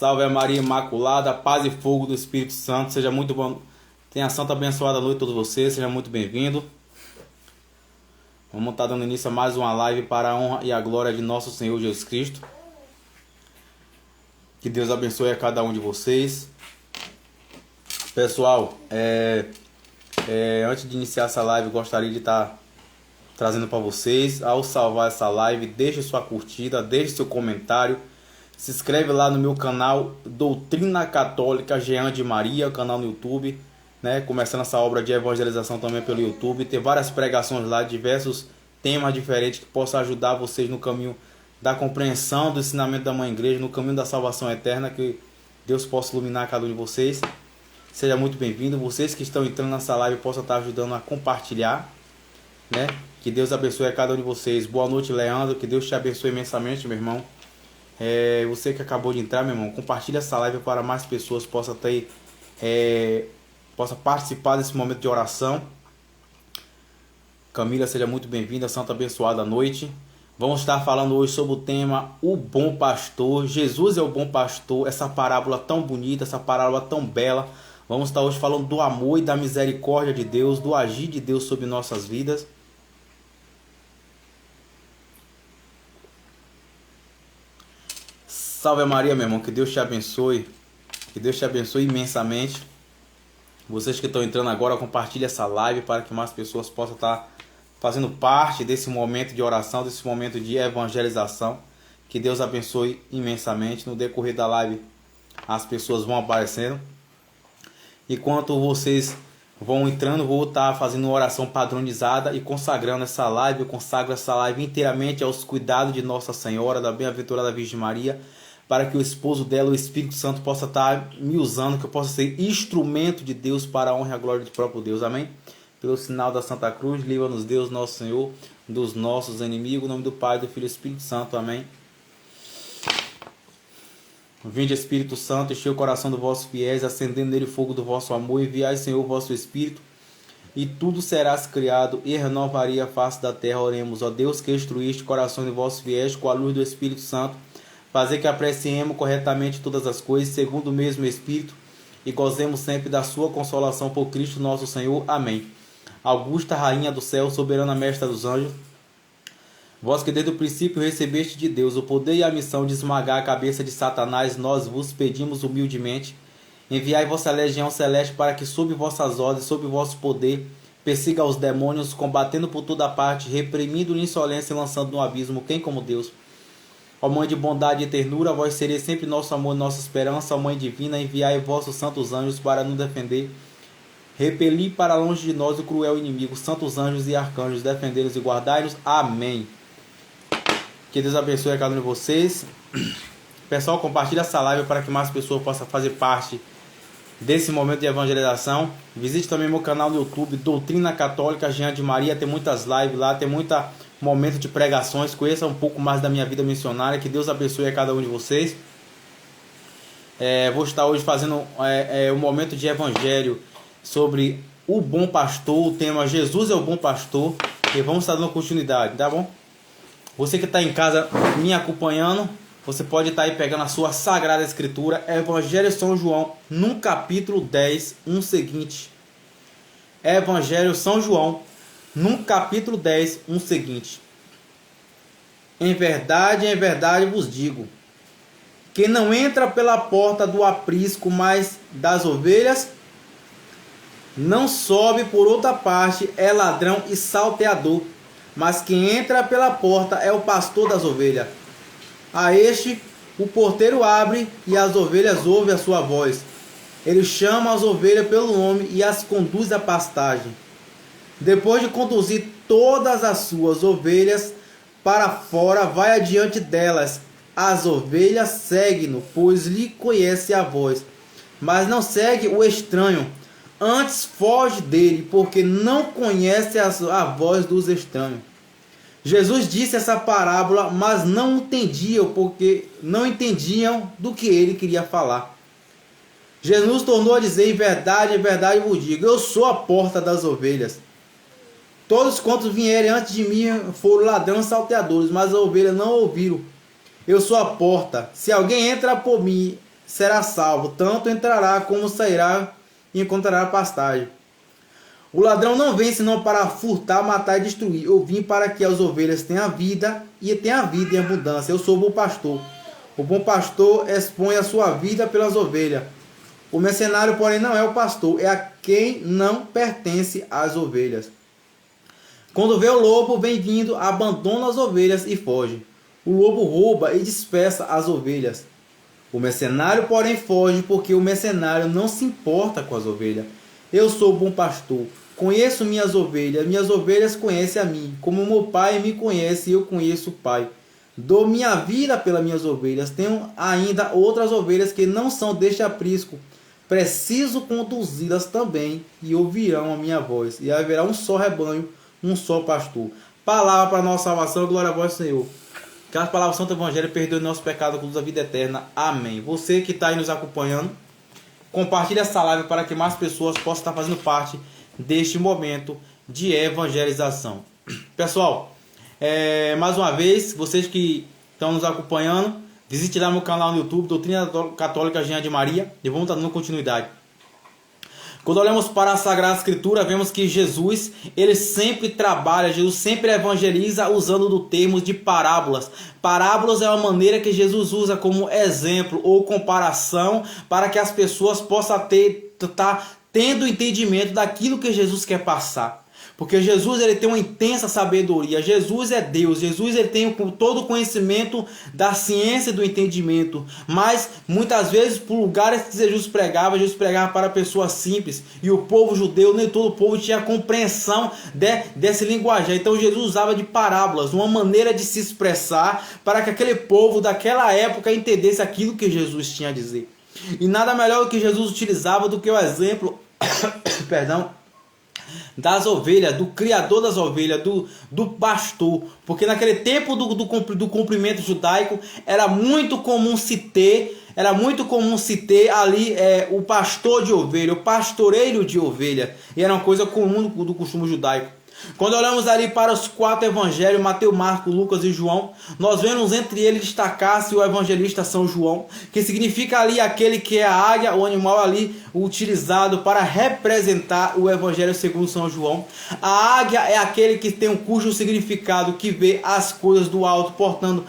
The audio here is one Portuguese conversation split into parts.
Salve a Maria Imaculada, paz e fogo do Espírito Santo. Seja muito bom. Tenha a santa abençoada noite a todos vocês. Seja muito bem-vindo. Vamos estar dando início a mais uma live para a honra e a glória de nosso Senhor Jesus Cristo. Que Deus abençoe a cada um de vocês. Pessoal, antes de iniciar essa live, gostaria de estar trazendo para vocês, ao salvar essa live, deixe sua curtida, deixe seu comentário, se inscreve lá no meu canal Doutrina Católica Jean de Maria, canal no YouTube, né? Começando essa obra de evangelização também pelo YouTube, tem várias pregações lá, diversos temas diferentes que possam ajudar vocês no caminho da compreensão do ensinamento da Mãe Igreja, no caminho da salvação eterna, que Deus possa iluminar cada um de vocês. Seja muito bem-vindo, vocês que estão entrando nessa live possam estar ajudando a compartilhar, né? Que Deus abençoe a cada um de vocês. Boa noite, Leandro. Que Deus te abençoe imensamente, meu irmão. Você que acabou de entrar, meu irmão, compartilha essa live para mais pessoas possam participar desse momento de oração. Camila, seja muito bem-vinda. Santa abençoada noite. Vamos estar falando hoje sobre o tema O Bom Pastor. Jesus é o bom pastor. Essa parábola tão bonita, essa parábola tão bela. Vamos estar hoje falando do amor e da misericórdia de Deus, do agir de Deus sobre nossas vidas. Salve Maria, meu irmão, que Deus te abençoe. Que Deus te abençoe imensamente. Vocês que estão entrando agora, compartilhe essa live para que mais pessoas possam estar fazendo parte desse momento de oração, desse momento de evangelização. Que Deus abençoe imensamente. No decorrer da live, as pessoas vão aparecendo. Enquanto vocês vão entrando, vou estar fazendo uma oração padronizada e consagrando essa live. Eu consagro essa live inteiramente aos cuidados de Nossa Senhora, da bem-aventurada Virgem Maria, para que o esposo dela, o Espírito Santo, possa estar me usando, que eu possa ser instrumento de Deus para a honra e a glória do próprio Deus. Amém? Pelo sinal da Santa Cruz, livra-nos Deus, nosso Senhor, dos nossos inimigos. Em nome do Pai, do Filho e do Espírito Santo. Amém. Vinde, Espírito Santo, enchei o coração dos vossos fiéis, acendendo nele o fogo do vosso amor. Enviai, Senhor, o vosso Espírito, e tudo serás criado, e renovaria a face da terra. Oremos, ó Deus, que instruíste corações de vossos fiéis com a luz do Espírito Santo, fazer que apreciemos corretamente todas as coisas, segundo o mesmo Espírito, e gozemos sempre da sua consolação por Cristo nosso Senhor. Amém. Augusta Rainha do céu, soberana mestra dos anjos, vós que desde o princípio recebeste de Deus o poder e a missão de esmagar a cabeça de Satanás, nós vos pedimos humildemente, enviai vossa legião celeste para que, sob vossas ordens, sob vosso poder, persiga os demônios, combatendo por toda parte, reprimindo insolência e lançando no abismo quem como Deus. Ó Mãe de bondade e ternura, vós sereis sempre nosso amor e nossa esperança. Ó Mãe divina, enviai vossos santos anjos para nos defender. Repeli para longe de nós o cruel inimigo. Santos anjos e arcanjos, defendei-nos e guardai-nos. Amém. Que Deus abençoe a cada um de vocês. Pessoal, compartilha essa live para que mais pessoas possam fazer parte desse momento de evangelização. Visite também meu canal no YouTube, Doutrina Católica Jean de Maria. Tem muitas lives lá, tem muita momento de pregações. Conheça um pouco mais da minha vida missionária. Que Deus abençoe a cada um de vocês. Vou estar hoje fazendo um momento de evangelho sobre o bom pastor. O tema Jesus é o bom pastor. E vamos estar dando continuidade, tá bom? Você que está em casa me acompanhando, você pode estar aí pegando a sua Sagrada Escritura, Evangelho de São João, no capítulo 10, seguinte. Evangelho de São João, no capítulo 10, seguinte. Em verdade vos digo, quem não entra pela porta do aprisco, mas das ovelhas, não sobe por outra parte, é ladrão e salteador. Mas quem entra pela porta é o pastor das ovelhas. A este o porteiro abre e as ovelhas ouvem a sua voz. Ele chama as ovelhas pelo nome e as conduz à pastagem. Depois de conduzir todas as suas ovelhas para fora, vai adiante delas. As ovelhas seguem-no, pois lhe conhece a voz. Mas não segue o estranho. Antes foge dele, porque não conhece a voz dos estranhos. Jesus disse essa parábola, mas não entendiam, porque não entendiam do que ele queria falar. Jesus tornou a dizer, em verdade vos digo, eu sou a porta das ovelhas. Todos quantos vierem antes de mim foram ladrões e salteadores, mas as ovelhas não ouviram. Eu sou a porta. Se alguém entra por mim, será salvo, tanto entrará como sairá e encontrará pastagem. O ladrão não vem senão para furtar, matar e destruir. Eu vim para que as ovelhas tenham vida e tenham vida em abundância. Eu sou o bom pastor. O bom pastor expõe a sua vida pelas ovelhas. O mercenário, porém, não é o pastor, é a quem não pertence às ovelhas. Quando vê o lobo, vem vindo, abandona as ovelhas e foge. O lobo rouba e dispersa as ovelhas. O mercenário, porém, foge, porque o mercenário não se importa com as ovelhas. Eu sou o bom pastor, conheço minhas ovelhas conhecem a mim. Como meu pai me conhece, eu conheço o pai. Dou minha vida pelas minhas ovelhas. Tenho ainda outras ovelhas que não são deste aprisco. Preciso conduzi-las também, e ouvirão a minha voz. E haverá um só rebanho, um só pastor. Palavra para a nossa salvação, glória a vós, Senhor. Que as palavras do Santo Evangelho perdoem nosso pecado, conduz a vida eterna. Amém. Você que está aí nos acompanhando, compartilhe essa live para que mais pessoas possam estar fazendo parte deste momento de evangelização. Pessoal, mais uma vez, vocês que estão nos acompanhando, visite lá meu canal no YouTube, Doutrina Católica Jean de Maria, e vamos estar dando continuidade. Quando olhamos para a Sagrada Escritura, vemos que Jesus, ele sempre trabalha, Jesus sempre evangeliza usando do termo de parábolas. Parábolas é uma maneira que Jesus usa como exemplo ou comparação para que as pessoas possam estar tendo entendimento daquilo que Jesus quer passar. Porque Jesus, ele tem uma intensa sabedoria. Jesus é Deus. Jesus, ele tem todo o conhecimento da ciência e do entendimento. Mas muitas vezes, por lugares que Jesus pregava para pessoas simples. E o povo judeu, nem todo o povo tinha compreensão desse linguajar. Então Jesus usava de parábolas, uma maneira de se expressar para que aquele povo daquela época entendesse aquilo que Jesus tinha a dizer. E nada melhor do que Jesus utilizava do que o exemplo das ovelhas, do criador das ovelhas, do pastor. Porque naquele tempo do cumprimento judaico era muito comum se ter ali o pastor de ovelha, o pastoreiro de ovelha. E era uma coisa comum do costume judaico. Quando olhamos ali para os 4 evangelhos, Mateus, Marcos, Lucas e João, nós vemos entre eles destacar-se o evangelista São João, que significa ali aquele que é a águia, o animal ali utilizado para representar o evangelho segundo São João. A águia é aquele que tem um cujo significado que vê as coisas do alto, portando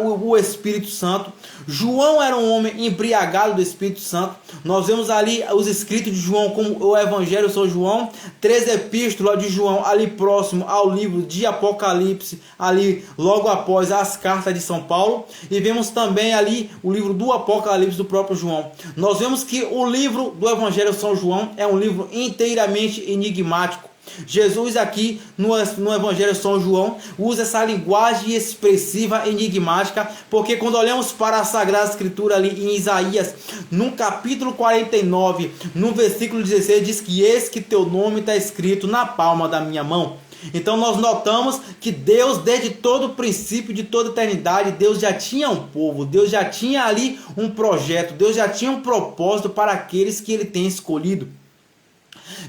o Espírito Santo. João era um homem embriagado do Espírito Santo. Nós vemos ali os escritos de João como o evangelho de São João, 3 epístolas de João ali próximo ao livro de Apocalipse, ali logo após as cartas de São Paulo, e vemos também ali o livro do Apocalipse do próprio João. Nós vemos que o livro do Evangelho de São João é um livro inteiramente enigmático. Jesus aqui no Evangelho de São João usa essa linguagem expressiva enigmática, porque quando olhamos para a Sagrada Escritura ali em Isaías, no capítulo 49, no versículo 16, diz que eis que teu nome está escrito na palma da minha mão. Então nós notamos que Deus, desde todo o princípio de toda a eternidade, Deus já tinha um povo, Deus já tinha ali um projeto, Deus já tinha um propósito para aqueles que ele tem escolhido.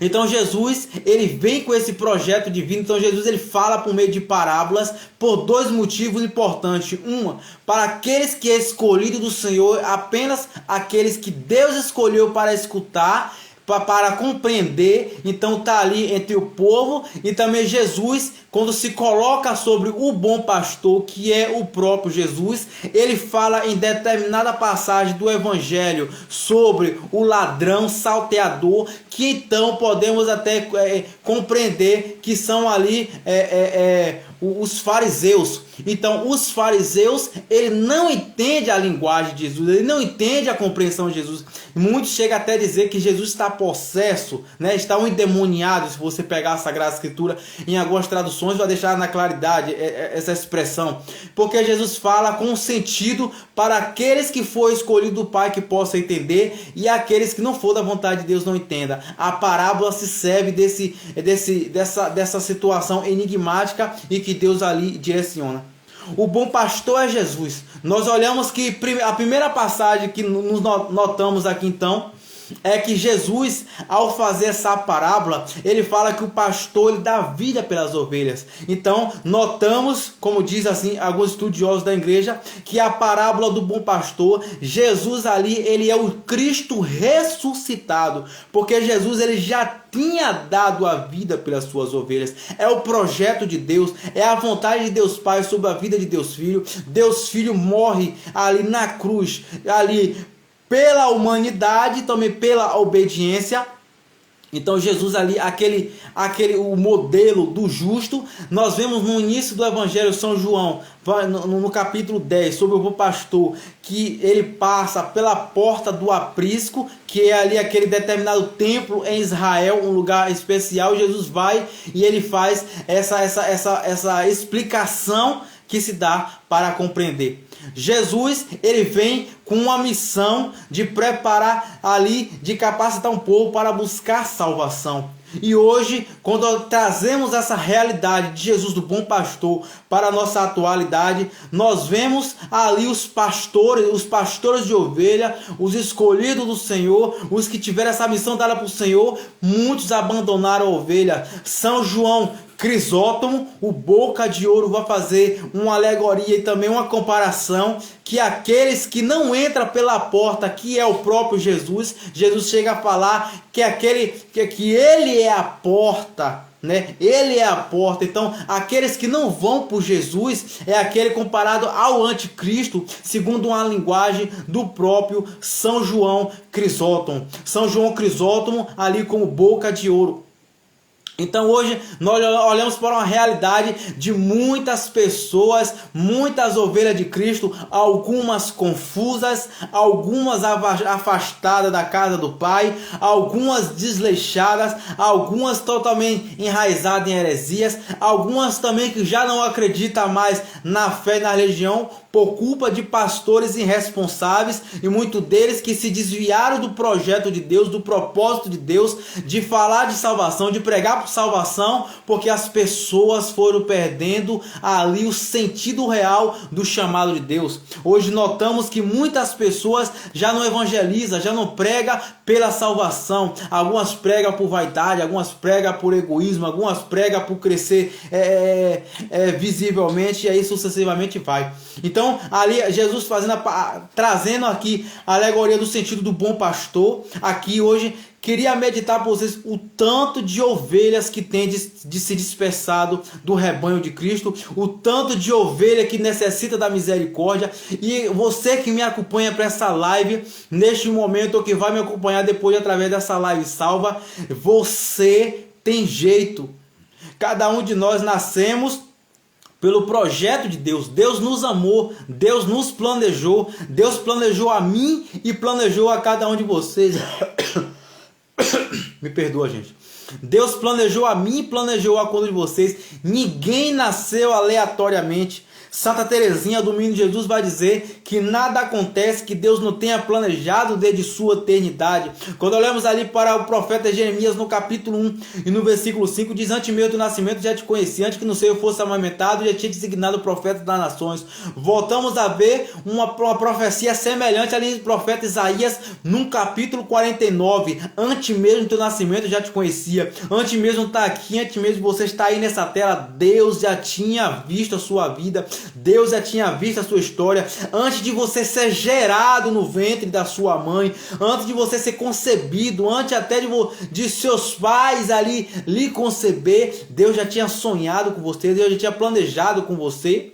Então Jesus, ele vem com esse projeto divino. Então Jesus, ele fala por meio de parábolas por 2 motivos importantes. Uma, para aqueles que é escolhido do Senhor, apenas aqueles que Deus escolheu para escutar, para compreender. Então está ali entre o povo. E também Jesus, quando se coloca sobre o bom pastor, que é o próprio Jesus, ele fala em determinada passagem do Evangelho sobre o ladrão salteador, que então podemos até compreender que são ali os fariseus. Então os fariseus, ele não entende a linguagem de Jesus, ele não entende a compreensão de Jesus. Muitos chegam até a dizer que Jesus está possesso, né? Está um endemoniado. Se você pegar a Sagrada Escritura em algumas traduções, vai deixar na claridade essa expressão, porque Jesus fala com sentido para aqueles que foi escolhido do Pai que possa entender, e aqueles que não for da vontade de Deus não entenda. A parábola se serve dessa situação enigmática e que Deus ali direciona. O bom pastor é Jesus. Nós olhamos que a primeira passagem que nos notamos aqui então é que Jesus, ao fazer essa parábola, ele fala que o pastor ele dá vida pelas ovelhas. Então, notamos, como diz assim alguns estudiosos da igreja, que a parábola do bom pastor, Jesus ali, ele é o Cristo ressuscitado, porque Jesus ele já tinha dado a vida pelas suas ovelhas. É o projeto de Deus, é a vontade de Deus Pai sobre a vida de Deus Filho. Deus Filho morre ali na cruz, ali pela humanidade, também pela obediência. Então Jesus ali, o modelo do justo, nós vemos no início do Evangelho São João, no capítulo 10, sobre o bom pastor, que ele passa pela porta do aprisco, que é ali aquele determinado templo em Israel, um lugar especial. Jesus vai e ele faz essa explicação que se dá para compreender. Jesus, ele vem com uma missão de preparar ali, de capacitar um povo para buscar salvação. E hoje, quando trazemos essa realidade de Jesus do bom pastor para a nossa atualidade, nós vemos ali os pastores de ovelha, os escolhidos do Senhor, os que tiveram essa missão dada para o Senhor, muitos abandonaram a ovelha. São João Crisóstomo, o boca de ouro, vai fazer uma alegoria e também uma comparação, que aqueles que não entram pela porta, que é o próprio Jesus, Jesus chega a falar que que ele é a porta, né? Ele é a porta. Então, aqueles que não vão por Jesus é aquele comparado ao anticristo, segundo uma linguagem do próprio São João Crisóstomo. São João Crisóstomo ali como boca de ouro. Então hoje nós olhamos para uma realidade de muitas pessoas, muitas ovelhas de Cristo, algumas confusas, algumas afastadas da casa do Pai, algumas desleixadas, algumas totalmente enraizadas em heresias, algumas também que já não acreditam mais na fé e na religião, por culpa de pastores irresponsáveis, e muitos deles que se desviaram do projeto de Deus, do propósito de Deus, de falar de salvação, de pregar por salvação, porque as pessoas foram perdendo ali o sentido real do chamado de Deus. Hoje notamos que muitas pessoas já não evangelizam, já não pregam pela salvação. Algumas pregam por vaidade, algumas pregam por egoísmo, algumas pregam por crescer visivelmente, e aí sucessivamente vai. Então, ali Jesus trazendo aqui a alegoria do sentido do bom pastor. Aqui hoje queria meditar para vocês o tanto de ovelhas que tem de se dispersado do rebanho de Cristo, o tanto de ovelha que necessita da misericórdia. E você que me acompanha para essa live neste momento, ou que vai me acompanhar depois através dessa live salva, você tem jeito. Cada um de nós nascemos pelo projeto de Deus. Deus nos amou, Deus nos planejou, Deus planejou a mim e planejou a cada um de vocês. Me perdoa, gente. Deus planejou a mim e planejou a cada um de vocês. Ninguém nasceu aleatoriamente. Santa Teresinha do Menino Jesus vai dizer que nada acontece que Deus não tenha planejado desde sua eternidade. Quando olhamos ali para o profeta Jeremias no capítulo 1 e no versículo 5, diz: antes meu do nascimento já te conheci, antes que no seio fosse amamentado, já tinha designado o profeta das nações. Voltamos a ver uma profecia semelhante ali do profeta Isaías no capítulo 49. Antes mesmo do teu nascimento já te conhecia, antes mesmo de estar aqui, antes mesmo de você estar aí nessa tela, Deus já tinha visto a sua vida, Deus já tinha visto a sua história. Antes de você ser gerado no ventre da sua mãe, antes de você ser concebido, antes até de seus pais ali lhe conceber, Deus já tinha sonhado com você, Deus já tinha planejado com você.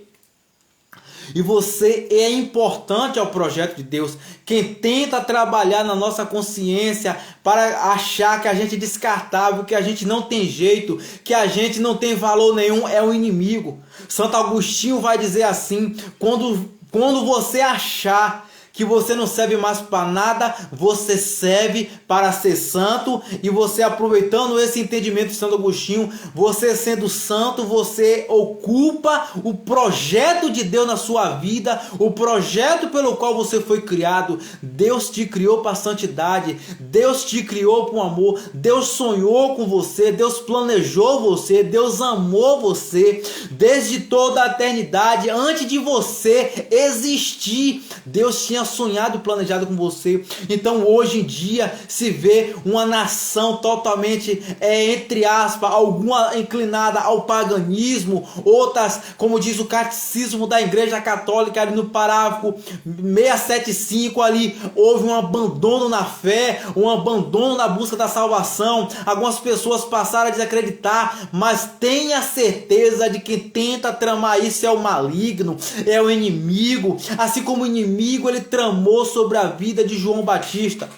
E você é importante ao projeto de Deus. Quem tenta trabalhar na nossa consciência para achar que a gente é descartável, que a gente não tem jeito, que a gente não tem valor nenhum, é o inimigo. Santo Agostinho vai dizer assim: quando você achar que você não serve mais para nada, você serve para ser santo. E você, aproveitando esse entendimento de Santo Agostinho, você sendo santo, você ocupa o projeto de Deus na sua vida, o projeto pelo qual você foi criado. Deus te criou para a santidade, Deus te criou para o amor, Deus sonhou com você, Deus planejou você, Deus amou você desde toda a eternidade. Antes de você existir, Deus tinha sonhado e planejado com você. Então hoje em dia se vê uma nação totalmente, entre aspas, alguma inclinada ao paganismo, outras, como diz o catecismo da Igreja Católica, ali no parágrafo 675, ali houve um abandono na fé, um abandono na busca da salvação. Algumas pessoas passaram a desacreditar, mas tenha certeza de que tenta tramar isso é o maligno, é o inimigo. Assim como o inimigo ele tramou sobre a vida de João Batista,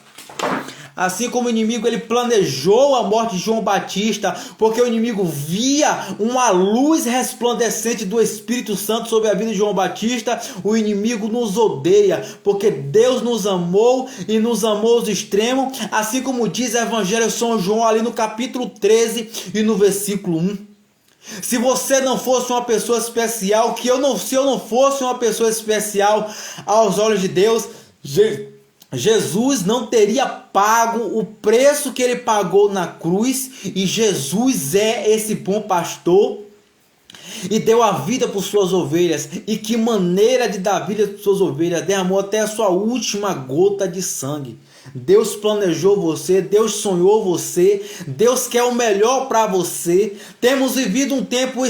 assim como o inimigo ele planejou a morte de João Batista, porque o inimigo via uma luz resplandecente do Espírito Santo sobre a vida de João Batista. O inimigo nos odeia, porque Deus nos amou e nos amou aos extremos, assim como diz o Evangelho de São João ali no capítulo 13 e no versículo 1. Se você não fosse uma pessoa especial, se eu não fosse uma pessoa especial aos olhos de Deus, Jesus não teria pago o preço que ele pagou na cruz. E Jesus é esse bom pastor e deu a vida por suas ovelhas. E que maneira de dar a vida por suas ovelhas! Derramou até a sua última gota de sangue. Deus planejou você, Deus sonhou você, Deus quer o melhor para você. Temos vivido um tempo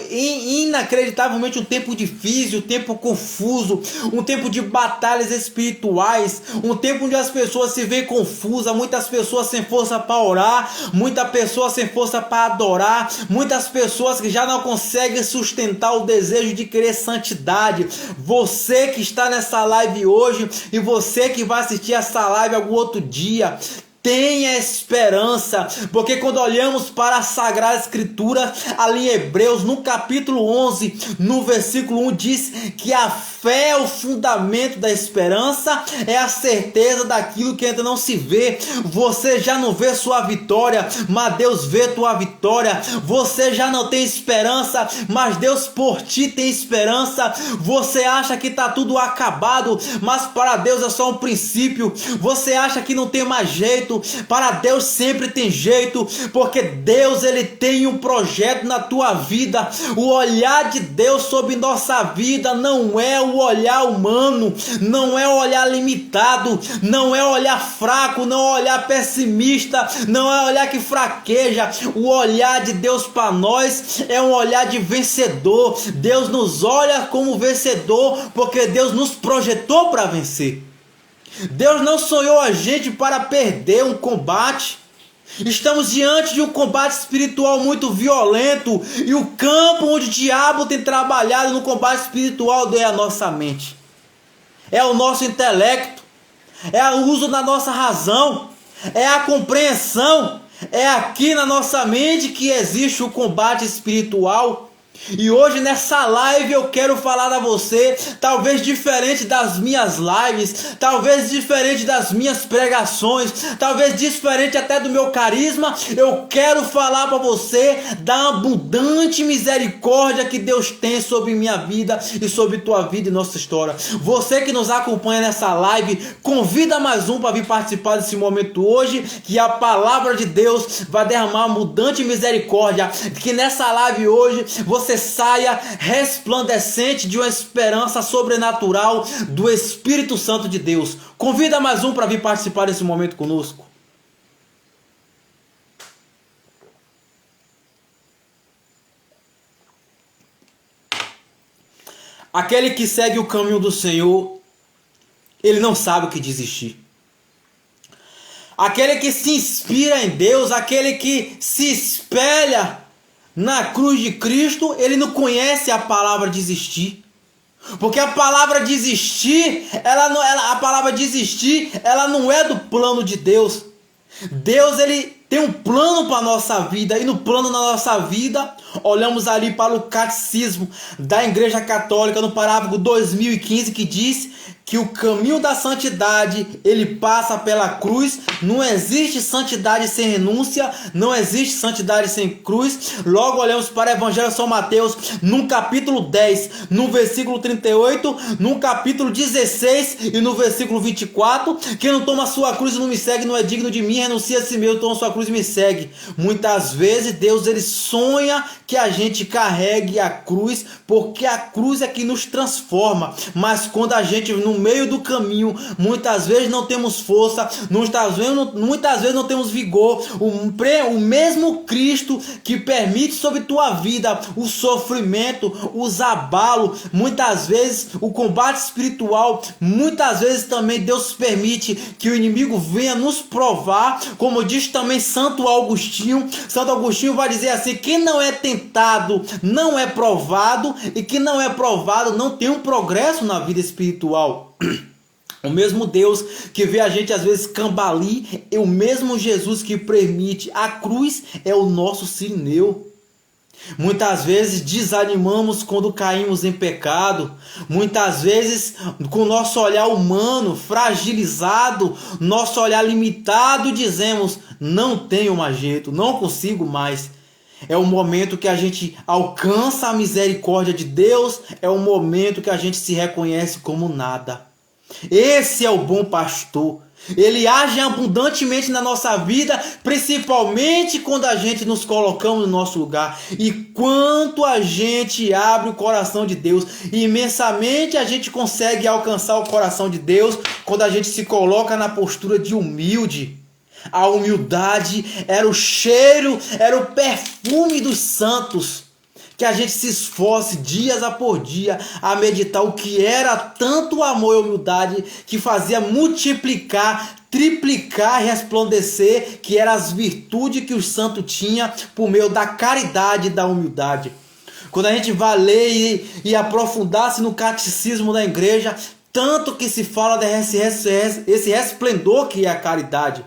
inacreditavelmente, um tempo difícil, um tempo confuso, um tempo de batalhas espirituais, um tempo onde as pessoas se veem confusas, muitas pessoas sem força para orar, muitas pessoas sem força para adorar, muitas pessoas que já não conseguem sustentar o desejo de querer santidade. Você que está nessa live hoje e você que vai assistir essa live algum outro dia, tenha esperança, porque quando olhamos para a Sagrada Escritura, ali em Hebreus, no capítulo 11, no versículo 1, diz que a fé é o fundamento da esperança, é a certeza daquilo que ainda não se vê. Você já não vê sua vitória, mas Deus vê tua vitória. Você já não tem esperança, mas Deus por ti tem esperança. Você acha que está tudo acabado, mas para Deus é só um princípio. Você acha que não tem mais jeito, para Deus sempre tem jeito, porque Deus ele tem um projeto na tua vida. O olhar de Deus sobre nossa vida não é o olhar humano, não é o olhar limitado, não é o olhar fraco, não é o olhar pessimista, não é o olhar que fraqueja. O olhar de Deus para nós é um olhar de vencedor. Deus nos olha como vencedor, porque Deus nos projetou para vencer. Deus não sonhou a gente para perder um combate. Estamos diante de um combate espiritual muito violento, e o campo onde o diabo tem trabalhado no combate espiritual é a nossa mente, é o nosso intelecto, é o uso da nossa razão, é a compreensão. É aqui na nossa mente que existe o combate espiritual. E hoje nessa live eu quero falar a você, talvez diferente das minhas lives, talvez diferente das minhas pregações, talvez diferente até do meu carisma. Eu quero falar para você da abundante misericórdia que Deus tem sobre minha vida e sobre tua vida e nossa história. Você que nos acompanha nessa live, convida mais um para vir participar desse momento hoje, que a palavra de Deus vai derramar abundante misericórdia, que nessa live hoje você saia resplandecente de uma esperança sobrenatural do Espírito Santo de Deus. Convida mais um para vir participar desse momento conosco. Aquele que segue o caminho do Senhor, ele não sabe o que desistir. Aquele que se inspira em Deus, aquele que se espelha na cruz de Cristo, ele não conhece a palavra desistir. Porque a palavra desistir, a palavra desistir, ela não é do plano de Deus. Deus ele tem um plano para a nossa vida, e no plano da nossa vida, olhamos ali para o catecismo da Igreja Católica, no parágrafo 2015, que diz que o caminho da santidade, ele passa pela cruz. Não existe santidade sem renúncia, não existe santidade sem cruz. Logo olhamos para o Evangelho de São Mateus, no capítulo 10, no versículo 38, no capítulo 16 e no versículo 24. Quem não toma sua cruz e não me segue não é digno de mim, renuncia a si mesmo, toma sua cruz e me segue. Muitas vezes Deus ele sonha que a gente carregue a cruz, porque a cruz é que nos transforma. Mas quando a gente não no meio do caminho, muitas vezes não temos força, muitas vezes não temos vigor. O mesmo Cristo que permite sobre tua vida o sofrimento, os abalos, muitas vezes o combate espiritual, muitas vezes também Deus permite que o inimigo venha nos provar, como diz também Santo Agostinho. Santo Agostinho vai dizer assim: quem não é tentado não é provado, e que não é provado não tem um progresso na vida espiritual. O mesmo Deus que vê a gente às vezes cambalir é o mesmo Jesus que permite. A cruz é o nosso sirineu. Muitas vezes desanimamos quando caímos em pecado. Muitas vezes, com o nosso olhar humano fragilizado, nosso olhar limitado, dizemos: não tenho mais jeito, não consigo mais. É o momento que a gente alcança a misericórdia de Deus. É o momento que a gente se reconhece como nada. Esse é o bom pastor. Ele age abundantemente na nossa vida, principalmente quando a gente nos colocamos no nosso lugar. E quanto a gente abre o coração de Deus, imensamente a gente consegue alcançar o coração de Deus quando a gente se coloca na postura de humilde. A humildade era o cheiro, era o perfume dos santos. Que a gente se esforce dias após dia a meditar o que era tanto amor e humildade que fazia multiplicar, triplicar e resplandecer, que eram as virtudes que os santos tinham por meio da caridade e da humildade. Quando a gente vai ler e aprofundar-se no catecismo da igreja, tanto que se fala desse resplendor que é a caridade.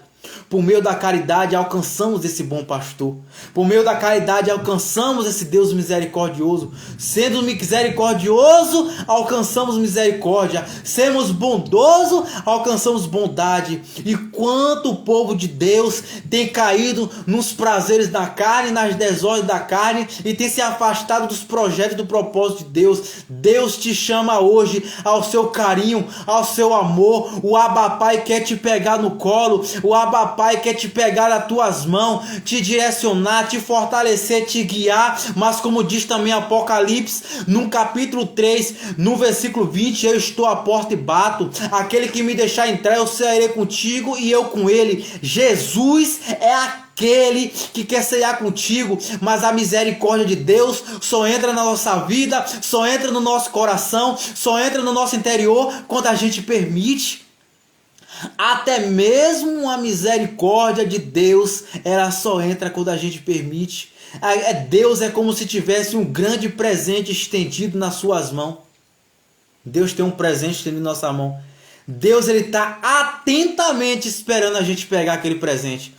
Por meio da caridade alcançamos esse bom pastor. Por meio da caridade alcançamos esse Deus misericordioso. Sendo misericordioso, alcançamos misericórdia. Semos bondoso, alcançamos bondade. E quanto o povo de Deus tem caído nos prazeres da carne, nas desordens da carne, e tem se afastado dos projetos e do propósito de Deus. Deus te chama hoje ao seu carinho, ao seu amor. O Abba Pai quer te pegar no colo. O Abba Pai quer te pegar nas tuas mãos, te direcionar, te fortalecer, te guiar. Mas como diz também Apocalipse, no capítulo 3, no versículo 20, eu estou à porta e bato. Aquele que me deixar entrar, eu sairei contigo e eu com ele. Jesus é aquele que quer ceiar contigo, mas a misericórdia de Deus só entra na nossa vida, só entra no nosso coração, só entra no nosso interior quando a gente permite. Até mesmo a misericórdia de Deus, ela só entra quando a gente permite. Deus é como se tivesse um grande presente estendido nas suas mãos. Deus tem um presente estendido na nossa mão. Deus está atentamente esperando a gente pegar aquele presente.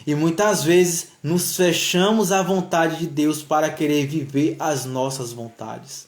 E muitas vezes nos fechamos à vontade de Deus para querer viver as nossas vontades.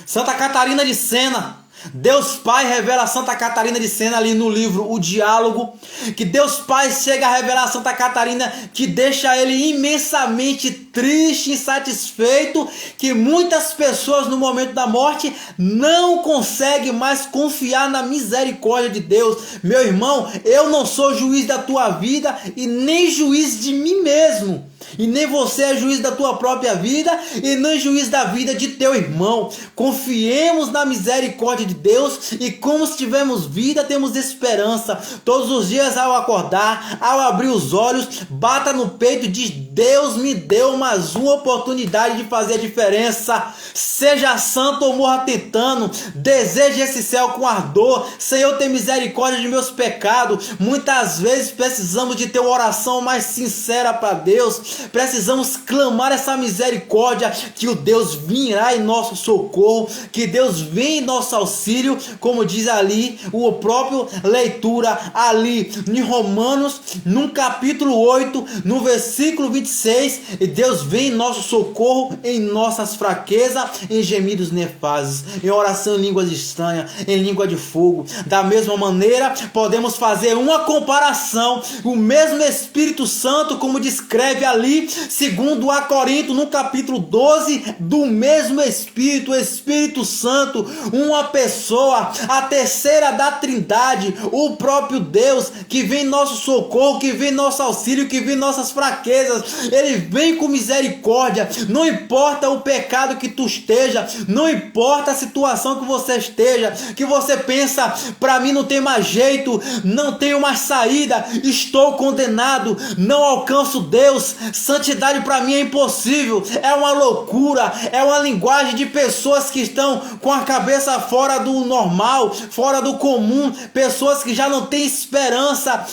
Santa Catarina de Sena, Deus Pai revela a Santa Catarina de Sena ali no livro O Diálogo, que Deus Pai chega a revelar a Santa Catarina, que deixa ele imensamente triste, insatisfeito, que muitas pessoas no momento da morte não conseguem mais confiar na misericórdia de Deus. Meu irmão, eu não sou juiz da tua vida e nem juiz de mim mesmo. E nem você é juiz da tua própria vida e nem juiz da vida de teu irmão. Confiemos na misericórdia de Deus e como se tivermos vida, temos esperança. Todos os dias ao acordar, ao abrir os olhos, bata no peito e diz: Deus me deu mais uma oportunidade de fazer a diferença. Seja santo ou morra tentando, deseje esse céu com ardor. Senhor, tem misericórdia de meus pecados. Muitas vezes precisamos de ter uma oração mais sincera para Deus. Precisamos clamar essa misericórdia, que o Deus virá em nosso socorro, que Deus vem em nosso auxílio, como diz ali o próprio leitura ali em Romanos, no capítulo 8, no versículo 26, e Deus vem em nosso socorro em nossas fraquezas, em gemidos nefazes, em oração em línguas estranhas, em língua de fogo. Da mesma maneira, podemos fazer uma comparação. O mesmo Espírito Santo, como descreve ali ali, segundo a Corinto, no capítulo 12, do mesmo Espírito, o Espírito Santo, uma pessoa, a terceira da Trindade, o próprio Deus, que vem em nosso socorro, que vem em nosso auxílio, que vem em nossas fraquezas. Ele vem com misericórdia, não importa o pecado que tu esteja, não importa a situação que você esteja, que você pensa, para mim não tem mais jeito, não tenho mais saída, estou condenado, não alcanço Deus, santidade para mim é impossível, é uma loucura, é uma linguagem de pessoas que estão com a cabeça fora do normal, fora do comum, pessoas que já não têm esperança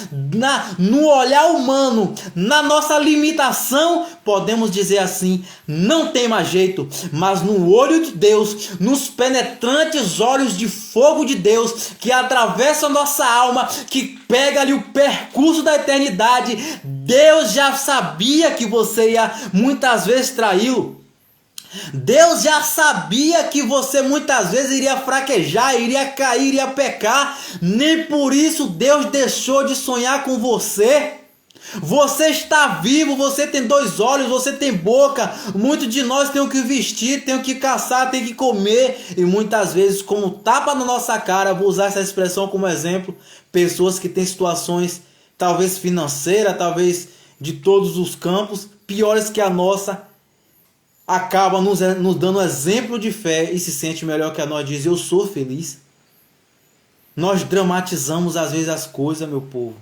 no olhar humano, na nossa limitação, podemos dizer assim, não tem mais jeito, mas no olho de Deus, nos penetrantes olhos de fogo de Deus, que atravessa a nossa alma, que pega ali o percurso da eternidade, Deus já sabia que você ia muitas vezes traí-lo. Deus já sabia que você muitas vezes iria fraquejar, iria cair, iria pecar. Nem por isso Deus deixou de sonhar com você. Você está vivo, você tem 2 olhos, você tem boca. Muitos de nós tem o que vestir, tem o que caçar, tem o que comer. E muitas vezes, como tapa na nossa cara, vou usar essa expressão como exemplo, pessoas que têm situações talvez financeiras, talvez de todos os campos, piores que a nossa, acaba nos dando exemplo de fé e se sente melhor que a nós, diz, eu sou feliz. Nós dramatizamos às vezes as coisas, meu povo.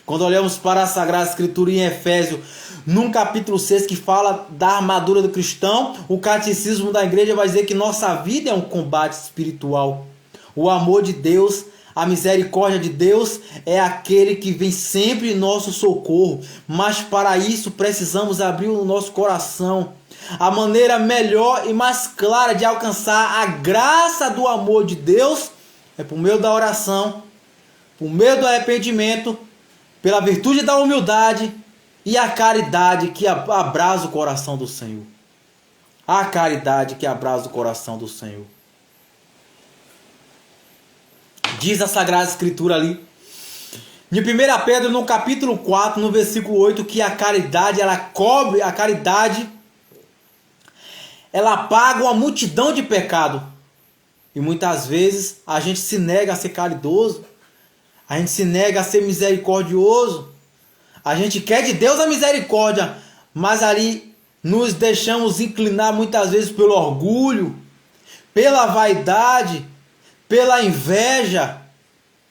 Quando olhamos para a Sagrada Escritura em Efésios, num capítulo 6 que fala da armadura do cristão, o catecismo da igreja vai dizer que nossa vida é um combate espiritual. O amor de Deus, a misericórdia de Deus é aquele que vem sempre em nosso socorro. Mas para isso precisamos abrir o nosso coração. A maneira melhor e mais clara de alcançar a graça do amor de Deus é por meio da oração, por meio do arrependimento, pela virtude da humildade e a caridade que abraça o coração do Senhor. A caridade que abraça o coração do Senhor. Diz a Sagrada Escritura ali, em 1 Pedro, no capítulo 4, no versículo 8, que a caridade, ela cobre, a caridade, ela apaga uma multidão de pecado. E muitas vezes a gente se nega a ser caridoso, a gente se nega a ser misericordioso, a gente quer de Deus a misericórdia, mas ali nos deixamos inclinar muitas vezes pelo orgulho, pela vaidade, pela inveja.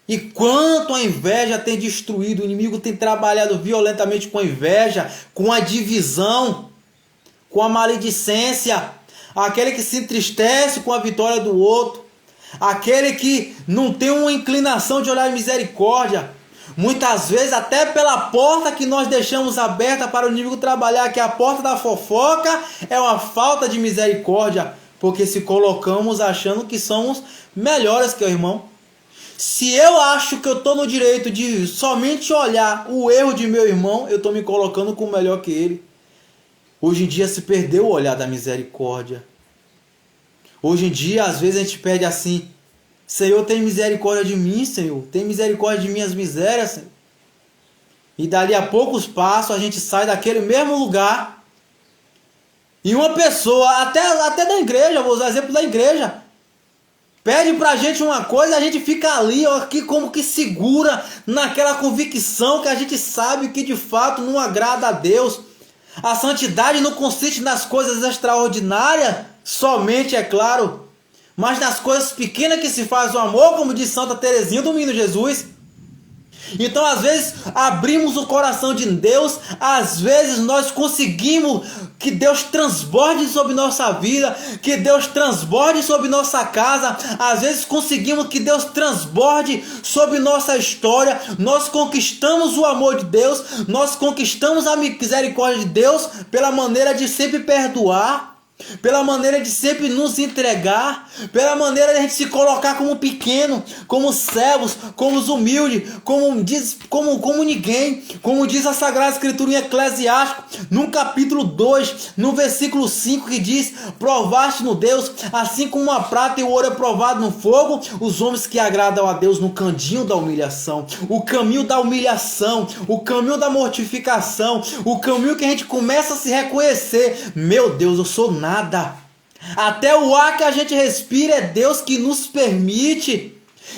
E quanto a inveja tem destruído, o inimigo tem trabalhado violentamente com a inveja, com a divisão, com a maledicência, aquele que se entristece com a vitória do outro, aquele que não tem uma inclinação de olhar em misericórdia, muitas vezes até pela porta que nós deixamos aberta para o inimigo trabalhar, que é a porta da fofoca, é uma falta de misericórdia, porque se colocamos achando que somos melhores que o irmão. Se eu acho que eu estou no direito de somente olhar o erro de meu irmão, eu estou me colocando como melhor que ele. Hoje em dia se perdeu o olhar da misericórdia. Hoje em dia, às vezes a gente pede assim, Senhor, tem misericórdia de mim, Senhor. Tem misericórdia de minhas misérias, Senhor. E dali a poucos passos a gente sai daquele mesmo lugar. E uma pessoa, até da igreja, vou usar exemplo da igreja, pede pra gente uma coisa, a gente fica ali, ó, aqui como que segura naquela convicção que a gente sabe que de fato não agrada a Deus. A santidade não consiste nas coisas extraordinárias, somente, é claro, mas nas coisas pequenas que se faz o amor, como diz Santa Teresinha do Menino Jesus. Então, às vezes, abrimos o coração de Deus, às vezes nós conseguimos que Deus transborde sobre nossa vida, que Deus transborde sobre nossa casa, às vezes conseguimos que Deus transborde sobre nossa história, nós conquistamos o amor de Deus, nós conquistamos a misericórdia de Deus pela maneira de sempre perdoar. pela maneira de sempre nos entregar, pela maneira de a gente se colocar como pequeno, como servos, como os humildes, como ninguém, como diz a Sagrada Escritura em Eclesiástico, no capítulo 2, no versículo 5, que diz: provaste no Deus, assim como a prata e o ouro é provado no fogo, os homens que agradam a Deus no caminho da humilhação, o caminho da humilhação, o caminho da mortificação, o caminho que a gente começa a se reconhecer: meu Deus, eu sou nada. Até o ar que a gente respira é Deus que nos permite.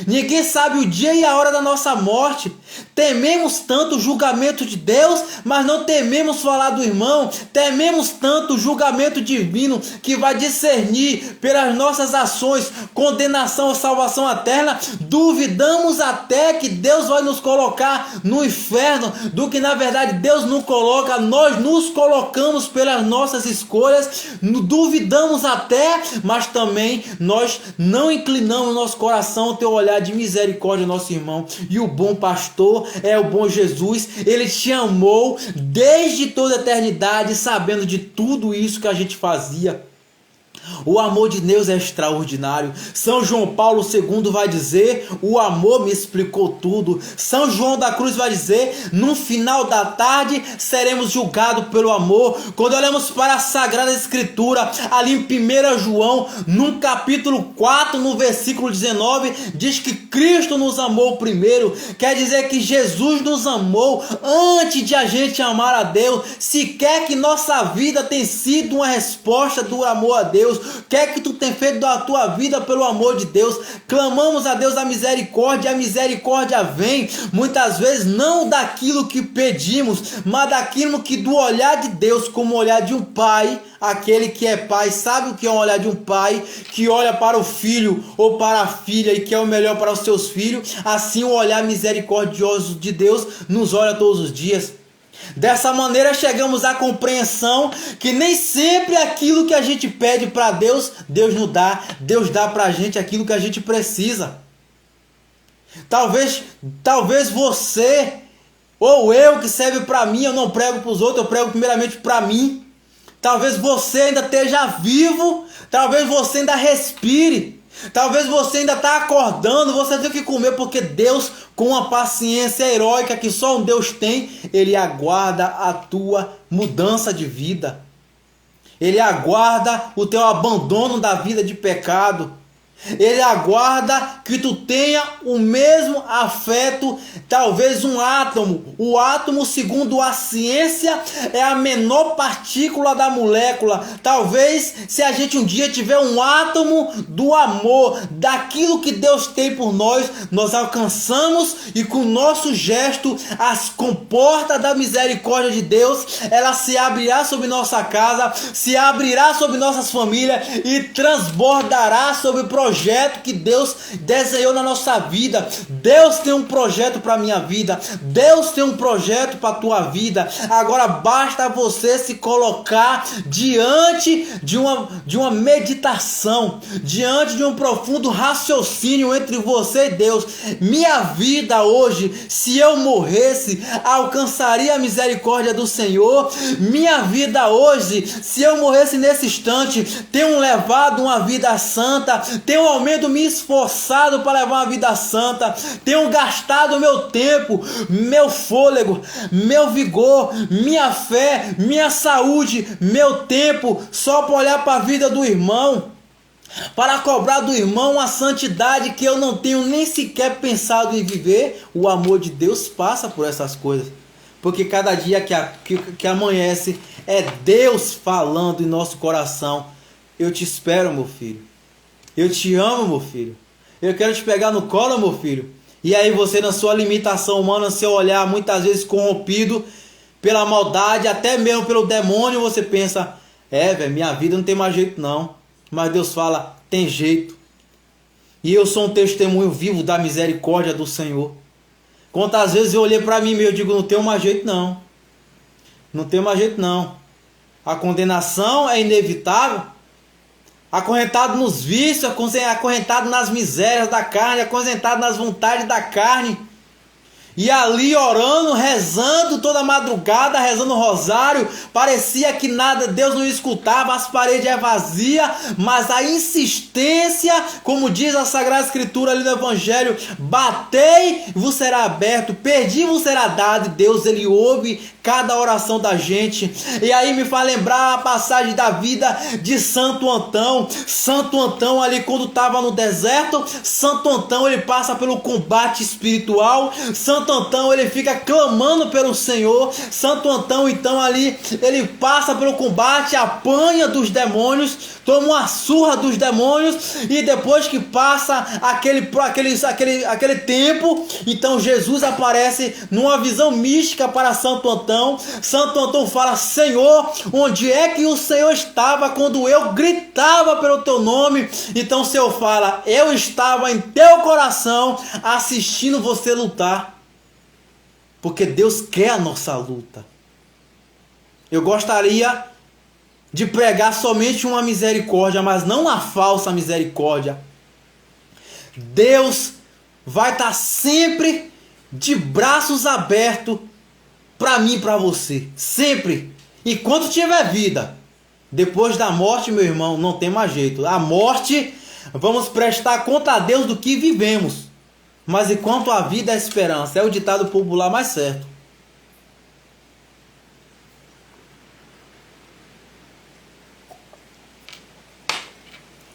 Ninguém sabe o dia e a hora da nossa morte. Tememos tanto o julgamento de Deus, mas não tememos falar do irmão. Tememos tanto o julgamento divino, que vai discernir pelas nossas ações condenação ou salvação eterna. Duvidamos até que Deus vai nos colocar no inferno, do que na verdade Deus nos coloca. Nós nos colocamos pelas nossas escolhas. Duvidamos até, mas também nós não inclinamos nosso coração ao teu olhar de misericórdia, nosso irmão. E o bom pastor é o bom Jesus. Ele te amou desde toda a eternidade, sabendo de tudo isso que a gente fazia. O amor de Deus é extraordinário. São João Paulo II vai dizer: o amor me explicou tudo. São João da Cruz vai dizer: no final da tarde seremos julgados pelo amor. Quando olhamos para a Sagrada Escritura, ali em 1 João, no capítulo 4, no versículo 19, diz que Cristo nos amou primeiro. Quer dizer que Jesus nos amou antes de a gente amar a Deus. Se quer que nossa vida tenha sido uma resposta do amor a Deus, quer que tu tenha feito da tua vida pelo amor de Deus, clamamos a Deus a misericórdia vem, muitas vezes não daquilo que pedimos, mas daquilo que do olhar de Deus, como o olhar de um pai. Aquele que é pai sabe o que é um olhar de um pai, que olha para o filho ou para a filha e quer o melhor para os seus filhos. Assim o olhar misericordioso de Deus nos olha todos os dias. Dessa maneira chegamos à compreensão que nem sempre aquilo que a gente pede para Deus, Deus nos dá. Deus dá para a gente aquilo que a gente precisa. Talvez você ou eu, que serve para mim, eu não prego para os outros, eu prego primeiramente para mim. Talvez você ainda esteja vivo, talvez você ainda respire, talvez você ainda está acordando, você tem que comer, porque Deus, com uma paciência heróica que só um Deus tem, Ele aguarda a tua mudança de vida. Ele aguarda o teu abandono da vida de pecado. Ele aguarda que tu tenha o mesmo afeto, talvez um átomo. O átomo, segundo a ciência, é a menor partícula da molécula. Talvez, se a gente um dia tiver um átomo do amor, daquilo que Deus tem por nós, nós alcançamos, e com o nosso gesto, as comportas da misericórdia de Deus, ela se abrirá sobre nossa casa, se abrirá sobre nossas famílias e transbordará sobre o projeto que Deus desenhou na nossa vida. Deus tem um projeto para a minha vida, Deus tem um projeto para a tua vida. Agora basta você se colocar diante de uma meditação, diante de um profundo raciocínio entre você e Deus. Minha vida hoje, se eu morresse, alcançaria a misericórdia do Senhor? Minha vida hoje, se eu morresse nesse instante, tenho levado uma vida santa, tenho ao menos me esforçado para levar uma vida santa, tenho gastado meu tempo, meu fôlego, meu vigor, minha fé, minha saúde, meu tempo, só para olhar para a vida do irmão, para cobrar do irmão uma santidade que eu não tenho nem sequer pensado em viver. O amor de Deus passa por essas coisas, porque cada dia que amanhece é Deus falando em nosso coração: eu te espero, meu filho, eu te amo, meu filho, eu quero te pegar no colo, meu filho. E aí você, na sua limitação humana, seu olhar muitas vezes corrompido pela maldade, até mesmo pelo demônio, você pensa: velho, minha vida não tem mais jeito não. Mas Deus fala: tem jeito. E eu sou um testemunho vivo da misericórdia do Senhor. Quantas vezes eu olhei para mim mesmo, eu digo: não tem mais jeito não. Não tem mais jeito não. A condenação é inevitável. Acorrentado nos vícios, acorrentado nas misérias da carne, acorrentado nas vontades da carne. E ali orando, rezando toda madrugada, rezando o rosário, parecia que nada, Deus não escutava, as paredes eram vazias, mas a insistência, como diz a Sagrada Escritura ali no Evangelho, batei, vos será aberto, pedi, vos será dado, e Deus, ele ouve cada oração da gente. E aí me faz lembrar a passagem da vida de Santo Antão. Santo Antão ali quando estava no deserto, Santo Antão ele passa pelo combate espiritual, Santo Antão ele fica clamando pelo Senhor, Santo Antão então ali ele passa pelo combate, apanha dos demônios, toma uma surra dos demônios, e depois que passa aquele tempo, então Jesus aparece numa visão mística para Santo Antão. Santo Antão fala: Senhor, onde é que o Senhor estava quando eu gritava pelo teu nome? Então o Senhor fala: eu estava em teu coração assistindo você lutar, porque Deus quer a nossa luta. Eu gostaria de pregar somente uma misericórdia, mas não uma falsa misericórdia. Deus vai estar sempre de braços abertos para mim e para você, sempre, enquanto tiver vida. Depois da morte, meu irmão, não tem mais jeito. A morte, vamos prestar conta a Deus do que vivemos, mas enquanto a vida é a esperança, é o ditado popular mais certo.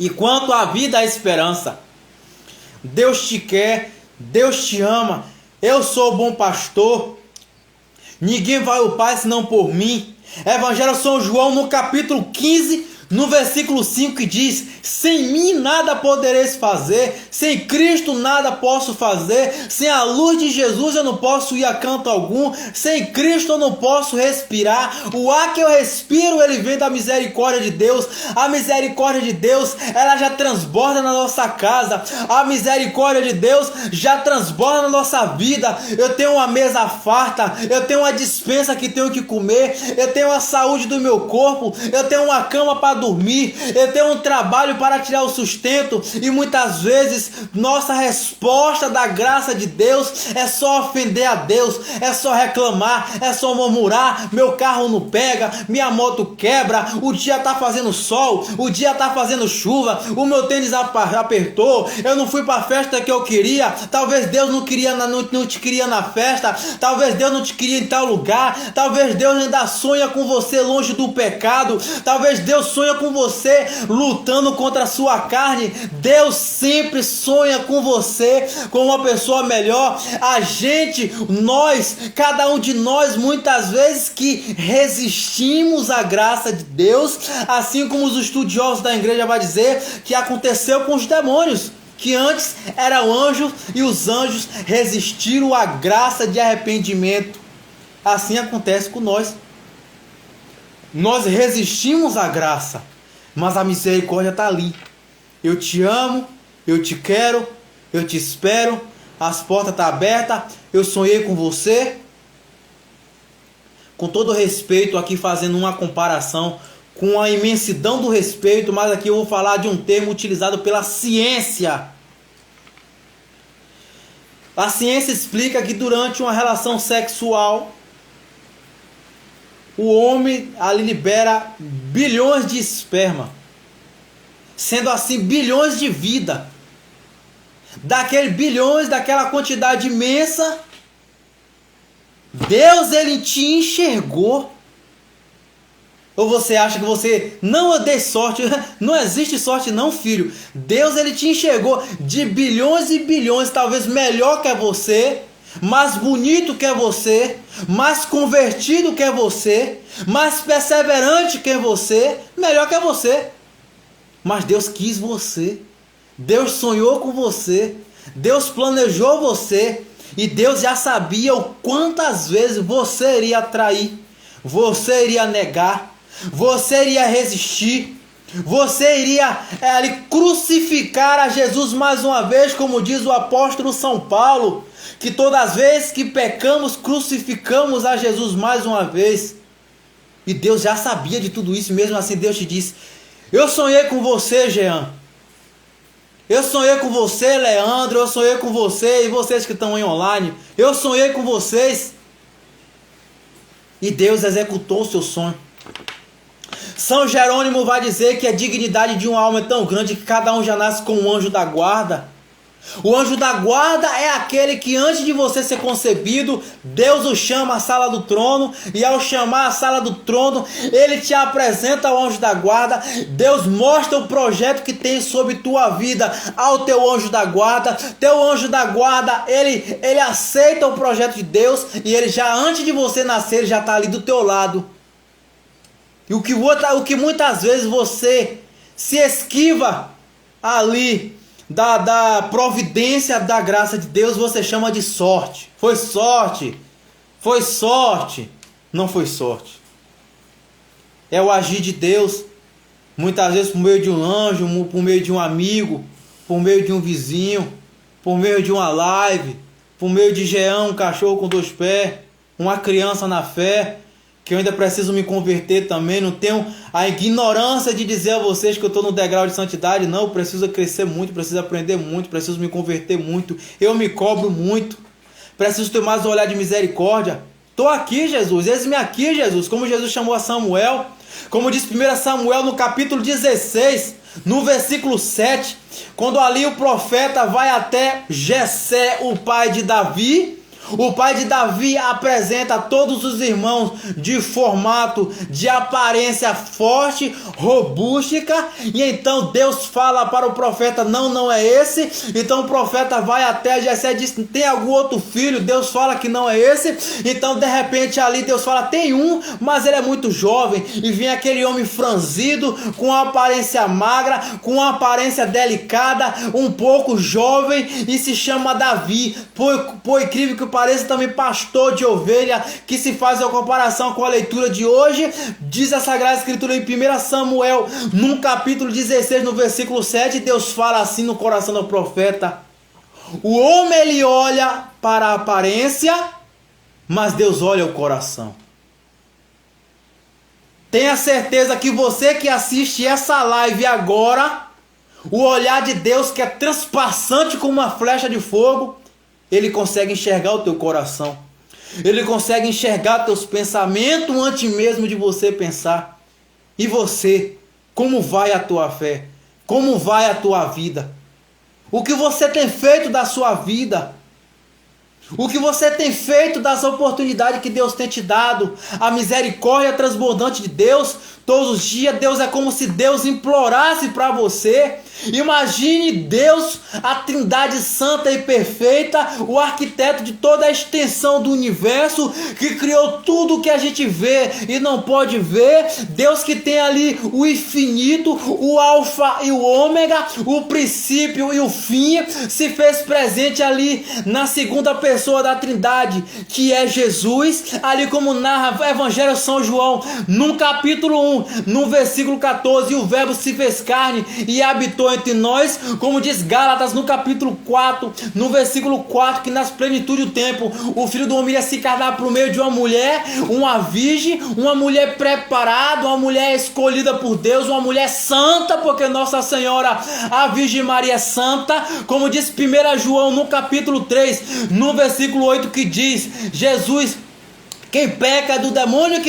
Enquanto a vida é a esperança, Deus te quer, Deus te ama. Eu sou o bom pastor, ninguém vai ao Pai senão por mim. Evangelho de São João, no capítulo 15, no versículo 5, que diz: sem mim nada podereis fazer, sem Cristo nada posso fazer, sem a luz de Jesus eu não posso ir a canto algum, sem Cristo eu não posso respirar. O ar que eu respiro, ele vem da misericórdia de Deus. A misericórdia de Deus, ela já transborda na nossa casa. A misericórdia de Deus já transborda na nossa vida. Eu tenho uma mesa farta, eu tenho uma despensa que tenho que comer, eu tenho a saúde do meu corpo, eu tenho uma cama para dormir, eu tenho um trabalho para tirar o sustento. E muitas vezes nossa resposta da graça de Deus é só ofender a Deus, é só reclamar, é só murmurar: meu carro não pega, minha moto quebra, o dia tá fazendo sol, o dia tá fazendo chuva, o meu tênis apertou, eu não fui para a festa que eu queria. Talvez Deus não te queria na festa, talvez Deus não te queria em tal lugar, talvez Deus ainda sonha com você longe do pecado, talvez Deus sonha com você lutando contra a sua carne. Deus sempre sonha com você como uma pessoa melhor. Cada um de nós, muitas vezes que resistimos à graça de Deus, assim como os estudiosos da igreja vai dizer que aconteceu com os demônios, que antes eram anjos e os anjos resistiram à graça de arrependimento. Assim acontece com nós. Nós resistimos à graça, mas a misericórdia está ali. Eu te amo, eu te quero, eu te espero, as portas estão abertas, eu sonhei com você. Com todo respeito, aqui fazendo uma comparação com a imensidão do respeito, mas aqui eu vou falar de um termo utilizado pela ciência. A ciência explica que durante uma relação sexual, o homem ali libera bilhões de esperma, sendo assim bilhões de vida. Daquela quantidade imensa, Deus ele te enxergou. Ou você acha que você não deu sorte? Não existe sorte não, filho. Deus ele te enxergou de bilhões e bilhões, talvez melhor que você, mais bonito que você, mais convertido que você, mais perseverante que você, melhor que você. Mas Deus quis você, Deus sonhou com você, Deus planejou você, e Deus já sabia o quantas vezes você iria trair, você iria negar, você iria resistir, você iria crucificar a Jesus mais uma vez, como diz o apóstolo São Paulo, que todas as vezes que pecamos, crucificamos a Jesus mais uma vez. E Deus já sabia de tudo isso, mesmo assim Deus te disse: eu sonhei com você, Jean. Eu sonhei com você, Leandro, eu sonhei com você e vocês que estão aí online. Eu sonhei com vocês. E Deus executou o seu sonho. São Jerônimo vai dizer que a dignidade de uma alma é tão grande que cada um já nasce com um anjo da guarda. O anjo da guarda é aquele que antes de você ser concebido, Deus o chama à sala do trono, e ao chamar a sala do trono, ele te apresenta ao anjo da guarda. Deus mostra o projeto que tem sobre tua vida ao teu anjo da guarda. Teu anjo da guarda, ele aceita o projeto de Deus, e ele já antes de você nascer, ele já está ali do teu lado. E o que muitas vezes você se esquiva ali da providência da graça de Deus, você chama de sorte. Foi sorte. Foi sorte. Não foi sorte. É o agir de Deus, muitas vezes por meio de um anjo, por meio de um amigo, por meio de um vizinho, por meio de uma live, por meio de Jean, um cachorro com 2 pés, uma criança na fé, que eu ainda preciso me converter também. Não tenho a ignorância de dizer a vocês que eu estou no degrau de santidade. Não, eu preciso crescer muito, preciso aprender muito, preciso me converter muito. Eu me cobro muito. Preciso ter mais um olhar de misericórdia. Estou aqui, Jesus, eis-me aqui, Jesus. Como Jesus chamou a Samuel. Como diz 1 Samuel no capítulo 16, no versículo 7. Quando ali o profeta vai até Jessé, o pai de Davi. O pai de Davi apresenta a todos os irmãos de formato, de aparência forte, robústica. E então Deus fala para o profeta: não é esse. Então o profeta vai até Jessé e diz: tem algum outro filho? Deus fala que não é esse. Então de repente ali Deus fala: tem um, mas ele é muito jovem. E vem aquele homem franzido, com uma aparência magra, com uma aparência delicada, um pouco jovem, e se chama Davi. Por incrível que pareça, também pastor de ovelha, que se faz a comparação com a leitura de hoje. Diz a Sagrada Escritura em 1 Samuel, no capítulo 16, no versículo 7, Deus fala assim no coração do profeta: o homem ele olha para a aparência, mas Deus olha o coração. Tenha certeza que você que assiste essa live agora, o olhar de Deus, que é transpassante como uma flecha de fogo, ele consegue enxergar o teu coração. Ele consegue enxergar teus pensamentos antes mesmo de você pensar. E você, como vai a tua fé? Como vai a tua vida? O que você tem feito da sua vida? O que você tem feito das oportunidades que Deus tem te dado? A misericórdia transbordante de Deus, todos os dias, Deus é como se Deus implorasse para você. Imagine Deus, a Trindade santa e perfeita, o arquiteto de toda a extensão do universo, que criou tudo que a gente vê e não pode ver. Deus que tem ali o infinito, o alfa e o ômega, o princípio e o fim, se fez presente ali na segunda pessoa da Trindade, que é Jesus, ali como narra o Evangelho de São João, no capítulo 1, no versículo 14, e o verbo se fez carne e habitou entre nós, como diz Gálatas no capítulo 4, no versículo 4, que nas plenitude do tempo, o Filho do Homem iria se encarnar por meio de uma mulher, uma virgem, uma mulher preparada, uma mulher escolhida por Deus, uma mulher santa, porque Nossa Senhora, a Virgem Maria é santa, como diz 1 João no capítulo 3, no versículo 8, que diz: Jesus, quem peca do demônio,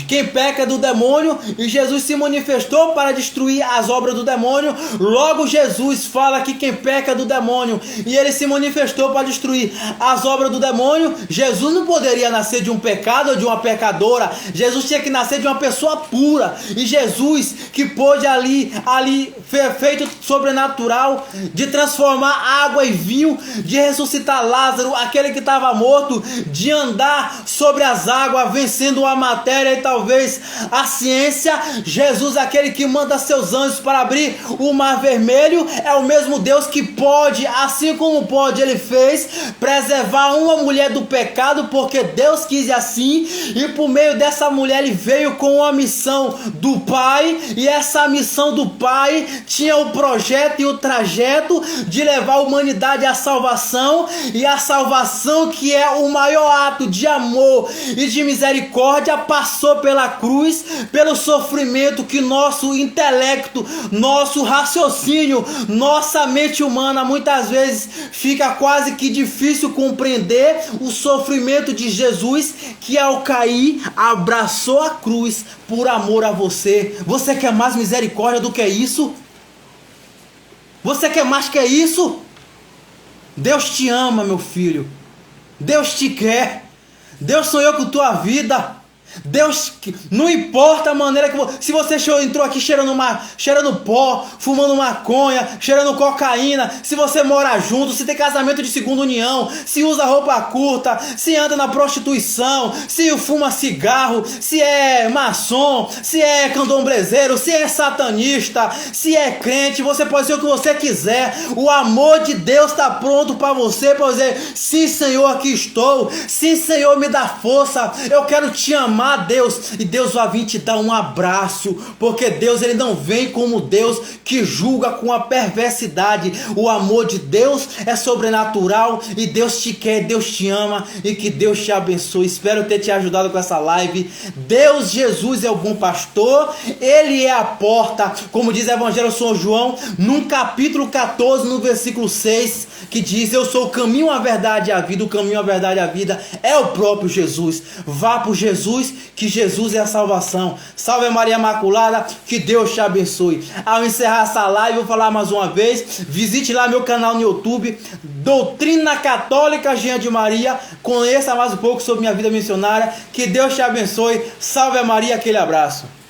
quem peca do demônio, e Jesus se manifestou para destruir as obras do demônio. Logo Jesus fala que quem peca do demônio, e ele se manifestou para destruir as obras do demônio. Jesus não poderia nascer de um pecado ou de uma pecadora. Jesus tinha que nascer de uma pessoa pura. E Jesus, que pôde ali feito sobrenatural, de transformar água em vinho, de ressuscitar Lázaro, aquele que estava morto, de andar sobre as águas, vencendo a matéria e talvez a ciência. Jesus, aquele que manda seus anjos para abrir o mar vermelho, é o mesmo Deus que pode, assim como pode, ele fez, preservar uma mulher do pecado, porque Deus quis assim, e por meio dessa mulher ele veio com uma missão do Pai, e essa missão do Pai tinha o projeto e o trajeto de levar a humanidade à salvação, e a salvação, que é o maior ato de amor e de misericórdia, passou passou pela cruz, pelo sofrimento que nosso intelecto, nosso raciocínio, nossa mente humana muitas vezes fica quase que difícil compreender o sofrimento de Jesus, que ao cair abraçou a cruz por amor a você. Você quer mais misericórdia do que isso? Você quer mais que isso? Deus te ama, meu filho. Deus te quer. Deus sonhou com tua vida. Deus, não importa a maneira que se você entrou aqui cheirando pó, fumando maconha, cheirando cocaína, se você mora junto, se tem casamento de segunda união, se usa roupa curta, se anda na prostituição, se fuma cigarro, se é maçom, se é candomblezeiro, se é satanista, se é crente, você pode ser o que você quiser. O amor de Deus está pronto para você, para dizer: sim, Senhor, aqui estou. Sim, Senhor, me dá força. Eu quero te amar, Deus, e Deus vai vir te dar um abraço, porque Deus, ele não vem como Deus que julga com a perversidade. O amor de Deus é sobrenatural e Deus te quer, Deus te ama e que Deus te abençoe. Espero ter te ajudado com essa live. Deus, Jesus é o bom pastor, ele é a porta, como diz o Evangelho de São João, no capítulo 14, no versículo 6, que diz: eu sou o caminho, a verdade e a vida. O caminho, a verdade e a vida é o próprio Jesus. Vá por Jesus, que Jesus é a salvação. Salve Maria Imaculada, que Deus te abençoe. Ao encerrar essa live, vou falar mais uma vez: visite lá meu canal no YouTube, Doutrina Católica Jean de Maria. Conheça mais um pouco sobre minha vida missionária. Que Deus te abençoe. Salve Maria, aquele abraço.